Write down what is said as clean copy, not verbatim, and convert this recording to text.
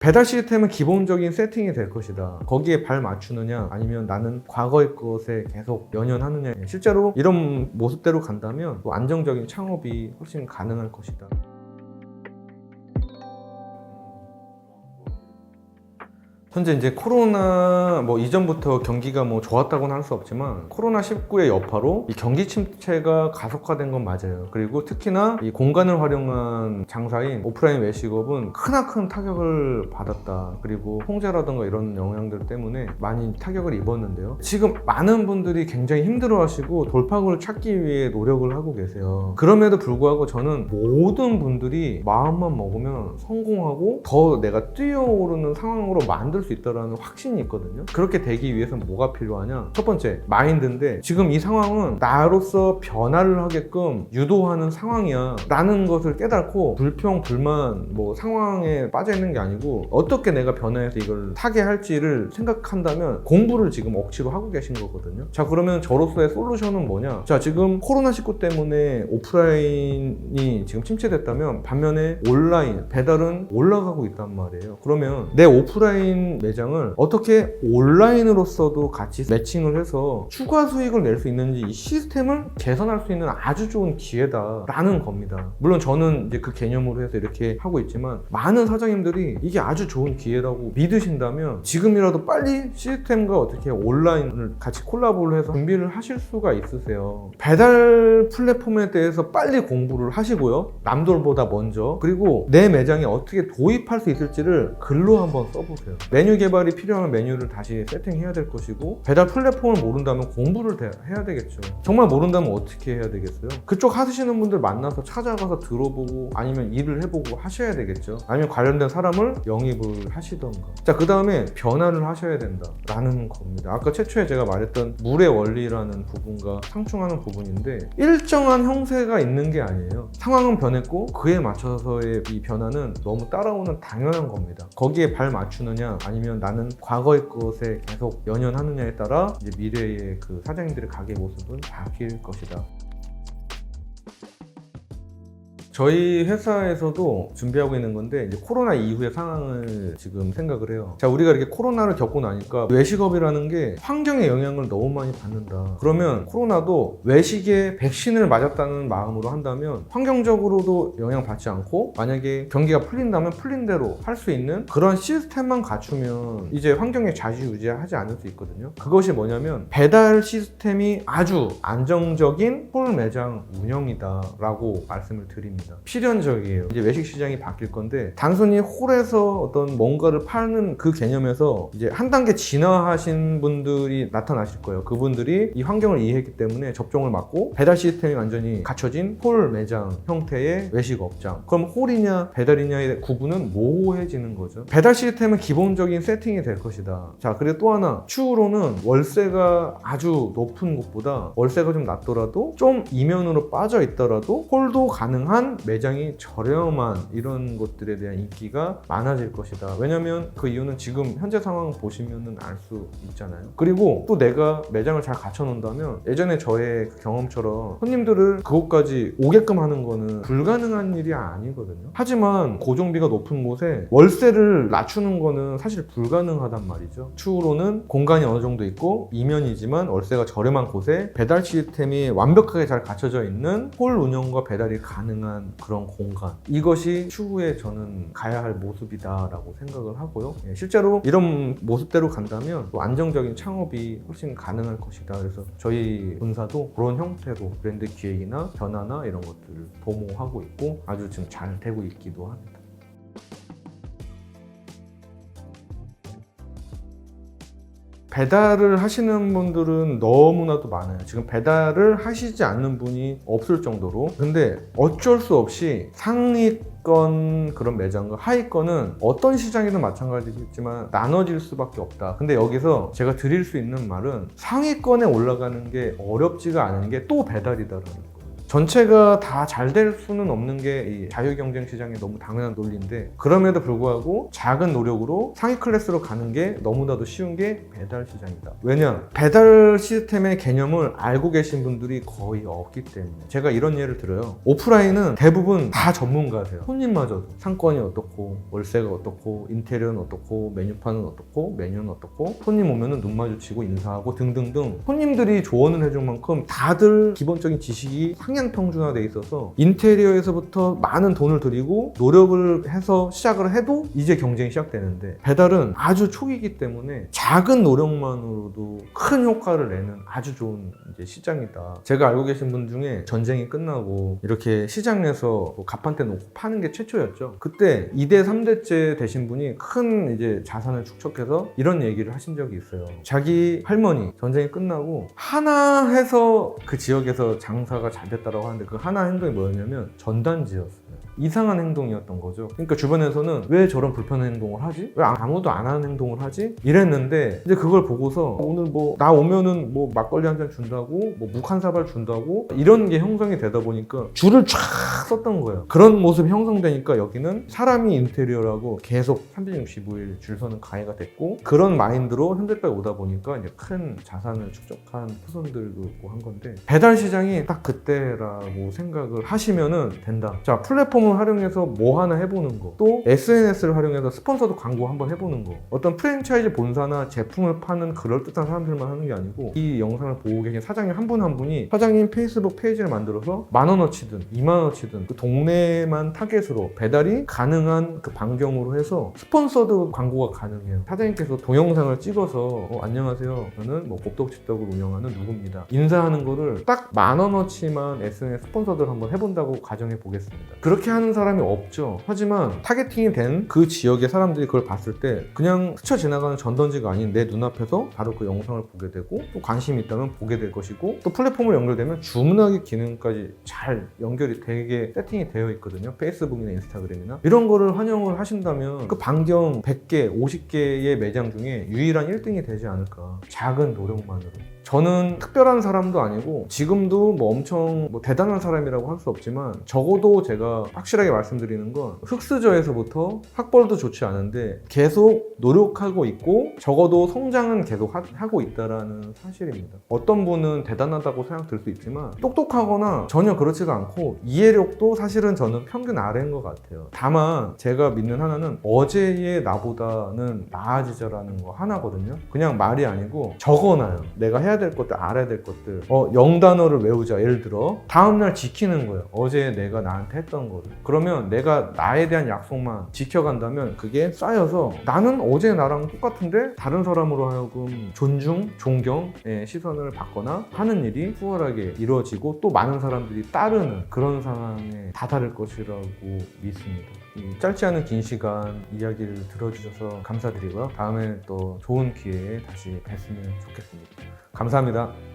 배달 시스템은 기본적인 세팅이 될 것이다. 거기에 발 맞추느냐 아니면 나는 과거의 것에 계속 연연하느냐. 실제로 이런 모습대로 간다면 또 안정적인 창업이 훨씬 가능할 것이다. 현재 이제 코로나 이전부터 경기가 좋았다고는 할 수 없지만 코로나19의 여파로 이 경기 침체가 가속화된 건 맞아요. 그리고 특히나 이 공간을 활용한 장사인 오프라인 외식업은 크나큰 타격을 받았다. 그리고 통제라든가 이런 영향들 때문에 많이 타격을 입었는데요. 지금 많은 분들이 굉장히 힘들어하시고 돌파구를 찾기 위해 노력을 하고 계세요. 그럼에도 불구하고 저는 모든 분들이 마음만 먹으면 성공하고 더 내가 뛰어오르는 상황으로 만들 수 있다는 확신이 있거든요. 그렇게 되기 위해서는 뭐가 필요하냐? 첫 번째, 마인드인데 지금 이 상황은 나로서 변화를 하게끔 유도하는 상황이야 라는 것을 깨닫고 불평, 불만 상황에 빠져 있는 게 아니고 어떻게 내가 변화해서 이걸 타게 할지를 생각한다면 공부를 지금 억지로 하고 계신 거거든요. 자, 그러면 저로서의 솔루션은 뭐냐? 자, 지금 코로나19 때문에 오프라인이 지금 침체됐다면 반면에 온라인, 배달은 올라가고 있단 말이에요. 그러면 내 오프라인 매장을 어떻게 온라인으로서도 같이 매칭을 해서 추가 수익을 낼 수 있는지 이 시스템을 개선할 수 있는 아주 좋은 기회다라는 겁니다. 물론 저는 이제 그 개념으로 해서 이렇게 하고 있지만 많은 사장님들이 이게 아주 좋은 기회라고 믿으신다면 지금이라도 빨리 시스템과 어떻게 온라인을 같이 콜라보를 해서 준비를 하실 수가 있으세요. 배달 플랫폼에 대해서 빨리 공부를 하시고요. 남들보다 먼저. 그리고 내 매장에 어떻게 도입할 수 있을지를 글로 한번 써보세요. 메뉴 개발이 필요하면 메뉴를 다시 세팅해야 될 것이고 배달 플랫폼을 모른다면 공부를 해야 되겠죠. 정말 모른다면 어떻게 해야 되겠어요? 그쪽 하시는 분들 만나서 찾아가서 들어보고 아니면 일을 해보고 하셔야 되겠죠. 아니면 관련된 사람을 영입을 하시던가. 자, 그 다음에 변화를 하셔야 된다라는 겁니다. 아까 최초에 제가 말했던 물의 원리라는 부분과 상충하는 부분인데 일정한 형세가 있는 게 아니에요. 상황은 변했고 그에 맞춰서의 이 변화는 너무 따라오는 당연한 겁니다. 거기에 발 맞추느냐 아니면 나는 과거의 것에 계속 연연하느냐에 따라 이제 미래의 그 사장님들의 가게 모습은 바뀔 것이다. 저희 회사에서도 준비하고 있는 건데 이제 코로나 이후의 상황을 지금 생각을 해요. 자, 우리가 이렇게 코로나를 겪고 나니까 외식업이라는 게 환경에 영향을 너무 많이 받는다. 그러면 코로나도 외식에 백신을 맞았다는 마음으로 한다면 환경적으로도 영향받지 않고 만약에 경기가 풀린다면 풀린 대로 할 수 있는 그런 시스템만 갖추면 이제 환경에 좌지우지하지 않을 수 있거든요. 그것이 뭐냐면 배달 시스템이 아주 안정적인 홀 매장 운영이다 라고 말씀을 드립니다. 필연적이에요. 이제 외식 시장이 바뀔 건데 단순히 홀에서 어떤 뭔가를 파는 그 개념에서 이제 한 단계 진화하신 분들이 나타나실 거예요. 그분들이 이 환경을 이해했기 때문에 접종을 막고 배달 시스템이 완전히 갖춰진 홀 매장 형태의 외식 업장. 그럼 홀이냐 배달이냐의 구분은 모호해지는 거죠. 배달 시스템은 기본적인 세팅이 될 것이다. 자, 그리고 또 하나 추후로는 월세가 아주 높은 곳보다 월세가 좀 낮더라도 좀 이면으로 빠져 있더라도 홀도 가능한 매장이 저렴한 이런 것들에 대한 인기가 많아질 것이다. 왜냐면 그 이유는 지금 현재 상황 보시면 알 수 있잖아요. 그리고 또 내가 매장을 잘 갖춰 놓는다면 예전에 저의 그 경험처럼 손님들을 그곳까지 오게끔 하는 거는 불가능한 일이 아니거든요. 하지만 고정비가 높은 곳에 월세를 낮추는 거는 사실 불가능하단 말이죠. 추후로는 공간이 어느 정도 있고 이면이지만 월세가 저렴한 곳에 배달 시스템이 완벽하게 잘 갖춰져 있는 홀 운영과 배달이 가능한 그런 공간, 이것이 추후에 저는 가야 할 모습이다라고 생각을 하고요. 실제로 이런 모습대로 간다면 또 안정적인 창업이 훨씬 가능할 것이다. 그래서 저희 본사도 그런 형태로 브랜드 기획이나 변화나 이런 것들을 도모하고 있고 아주 지금 잘 되고 있기도 합니다. 배달을 하시는 분들은 너무나도 많아요. 지금 배달을 하시지 않는 분이 없을 정도로. 근데 어쩔 수 없이 상위권 그런 매장과 하위권은 어떤 시장이든 마찬가지겠지만 나눠질 수밖에 없다. 근데 여기서 제가 드릴 수 있는 말은 상위권에 올라가는 게 어렵지가 않은 게 또 배달이다라는 거예요. 전체가 다 잘 될 수는 없는 게 이 자유경쟁 시장의 너무 당연한 논리인데, 그럼에도 불구하고 작은 노력으로 상위 클래스로 가는 게 너무나도 쉬운 게 배달 시장이다. 왜냐? 배달 시스템의 개념을 알고 계신 분들이 거의 없기 때문에. 제가 이런 예를 들어요. 오프라인은 대부분 다 전문가세요. 손님마저도 상권이 어떻고, 월세가 어떻고, 인테리어는 어떻고, 메뉴판은 어떻고, 메뉴는 어떻고, 손님 오면은 눈 마주치고 인사하고 등등등, 손님들이 조언을 해줄 만큼 다들 기본적인 지식이 상향평준화돼 있어서 인테리어에서부터 많은 돈을 들이고 노력을 해서 시작을 해도 이제 경쟁이 시작되는데, 배달은 아주 초기이기 때문에 작은 노력만으로도 큰 효과를 내는 아주 좋은 이제 시장이다. 제가 알고 계신 분 중에 전쟁이 끝나고 이렇게 시장에서 뭐 갑판대 놓고 파는 게 최초였죠. 그때 2대 3대째 되신 분이 큰 이제 자산을 축적해서 이런 얘기를 하신 적이 있어요. 자기 할머니 전쟁이 끝나고 하나 해서 그 지역에서 장사가 잘 됐다고 하는데, 그 하나 행동이 뭐였냐면 전단지였어요. 이상한 행동이었던 거죠. 그러니까 주변에서는 왜 저런 불편한 행동을 하지? 왜 아무도 안 하는 행동을 하지? 이랬는데, 이제 그걸 보고서 오늘 뭐 나 오면은 뭐 막걸리 한 잔 준다고, 뭐 묵 한 사발 준다고, 이런 게 형성이 되다 보니까 줄을 쫙 썼던 거예요. 그런 모습이 형성되니까 여기는 사람이 인테리어라고 계속 365일 줄 서는 가게가 됐고, 그런 마인드로 현대까지 오다 보니까 이제 큰 자산을 축적한 후손들도 있고 한 건데, 배달 시장이 딱 그때라고 생각을 하시면은 된다. 자, 플랫폼을 활용해서 뭐 하나 해보는 거, 또 SNS를 활용해서 스폰서드 광고 한번 해보는 거, 어떤 프랜차이즈 본사나 제품을 파는 그럴듯한 사람들만 하는 게 아니고, 이 영상을 보고 계신 사장님 한 분 한 분이 사장님 페이스북 페이지를 만들어서 10,000원어치든 20,000원어치든 그 동네만 타겟으로 배달이 가능한 그 반경으로 해서 스폰서드 광고가 가능해요. 사장님께서 동영상을 찍어서 안녕하세요, 저는 뭐 곱덕집덕을 운영하는 누구입니다, 인사하는 거를 딱 10,000원어치만 SNS 스폰서드를 한번 해본다고 가정해 보겠습니다. 그렇게 하는 사람이 없죠. 하지만 타겟팅이 된 그 지역의 사람들이 그걸 봤을 때 그냥 스쳐 지나가는 전단지가 아닌 내 눈앞에서 바로 그 영상을 보게 되고, 또 관심이 있다면 보게 될 것이고, 또 플랫폼을 연결되면 주문하기 기능까지 잘 연결이 되게 세팅이 되어 있거든요. 페이스북이나 인스타그램이나 이런 거를 활용을 하신다면 그 반경 100개, 50개의 매장 중에 유일한 1등이 되지 않을까. 작은 노력만으로. 저는 특별한 사람도 아니고 지금도 뭐 엄청 뭐 대단한 사람이라고 할 수 없지만, 적어도 제가 확실하게 말씀드리는 건 흑수저에서부터 학벌도 좋지 않은데 계속 노력하고 있고, 적어도 성장은 계속 하고 있다라는 사실입니다. 어떤 분은 대단하다고 생각될 수 있지만 똑똑하거나 전혀 그렇지가 않고, 이해력도 사실은 저는 평균 아래인 것 같아요. 다만 제가 믿는 하나는 어제의 나보다는 나아지자라는 거 하나거든요. 그냥 말이 아니고 적어놔요. 내가 해야 될 것들, 알아야 될 것들. 0단어를 외우자, 예를 들어. 다음날 지키는 거예요. 어제 내가 나한테 했던 거를. 그러면 내가 나에 대한 약속만 지켜간다면 그게 쌓여서 나는 어제 나랑 똑같은데 다른 사람으로 하여금 존중, 존경의 시선을 받거나 하는 일이 수월하게 이루어지고, 또 많은 사람들이 따르는 그런 상황에 다다를 것이라고 믿습니다. 이 짧지 않은 긴 시간 이야기를 들어주셔서 감사드리고요. 다음에 또 좋은 기회에 다시 뵀으면 좋겠습니다. 감사합니다.